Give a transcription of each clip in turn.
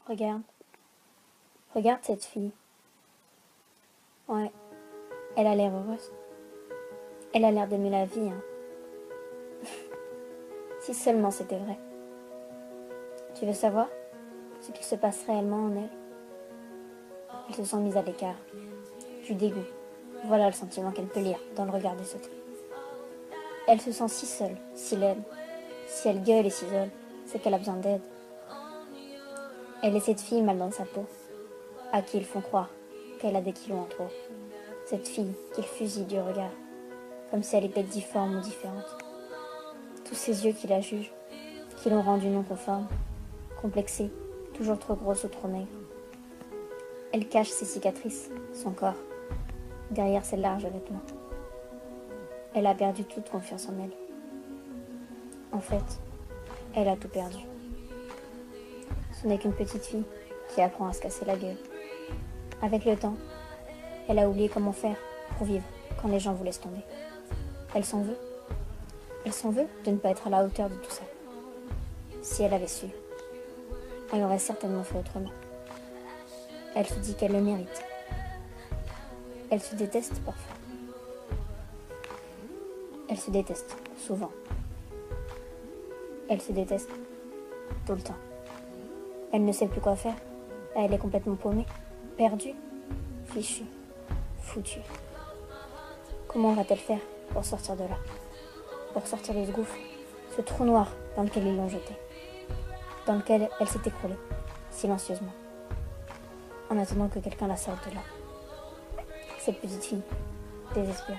Regarde. Regarde cette fille. Ouais, elle a l'air heureuse. Elle a l'air d'aimer la vie, hein. Si seulement c'était vrai. Tu veux savoir ce qu'il se passe réellement en elle? Elle se sent mise à l'écart. Du dégoût. Voilà le sentiment qu'elle peut lire dans le regard des autres. Elle se sent si seule, si laide. Si elle gueule et s'isole, c'est qu'elle a besoin d'aide. Elle est cette fille mal dans sa peau, à qui ils font croire qu'elle a des kilos en trop. Cette fille qu'ils fusillent du regard, comme si elle était difforme ou différente. Tous ces yeux qui la jugent, qui l'ont rendue non conforme, complexée, toujours trop grosse ou trop maigre. Elle cache ses cicatrices, son corps, derrière ses larges vêtements. Elle a perdu toute confiance en elle. En fait, elle a tout perdu. Ce n'est qu'une petite fille qui apprend à se casser la gueule. Avec le temps, elle a oublié comment faire pour vivre quand les gens vous laissent tomber. Elle s'en veut. Elle s'en veut de ne pas être à la hauteur de tout ça. Si elle avait su, elle aurait certainement fait autrement. Elle se dit qu'elle le mérite. Elle se déteste parfois. Elle se déteste souvent. Elle se déteste tout le temps. Elle ne sait plus quoi faire. Elle est complètement paumée, perdue, fichue, foutue. Comment va-t-elle faire pour sortir de là? Pour sortir de ce gouffre, ce trou noir dans lequel ils l'ont jetée, dans lequel elle s'est écroulée, silencieusement, en attendant que quelqu'un la sorte de là. Cette petite fille, désespérée.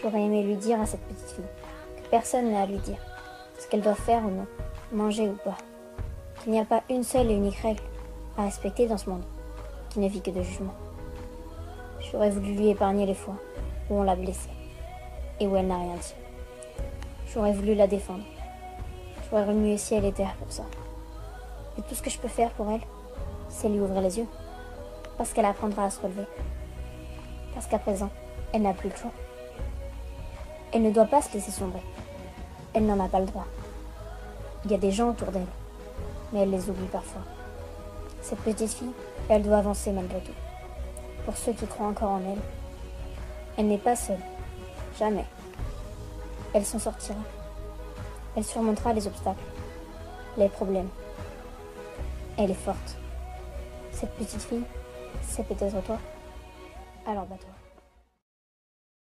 J'aurais aimé lui dire à cette petite fille que personne n'a à lui dire ce qu'elle doit faire ou non, manger ou pas, qu'il n'y a pas une seule et unique règle à respecter dans ce monde qui ne vit que de jugement. J'aurais voulu lui épargner les fois où on l'a blessée et où elle n'a rien dit. J'aurais voulu la défendre. J'aurais remué ciel et terre pour ça. Et tout ce que je peux faire pour elle, c'est lui ouvrir les yeux. Parce qu'elle apprendra à se relever. Parce qu'à présent, elle n'a plus le choix. Elle ne doit pas se laisser sombrer. Elle n'en a pas le droit. Il y a des gens autour d'elle, mais elle les oublie parfois. Cette petite fille, elle doit avancer malgré tout. Pour ceux qui croient encore en elle, elle n'est pas seule. Jamais. Elle s'en sortira. Elle surmontera les obstacles, les problèmes. Elle est forte. Cette petite fille, c'est peut-être toi. Alors bats-toi.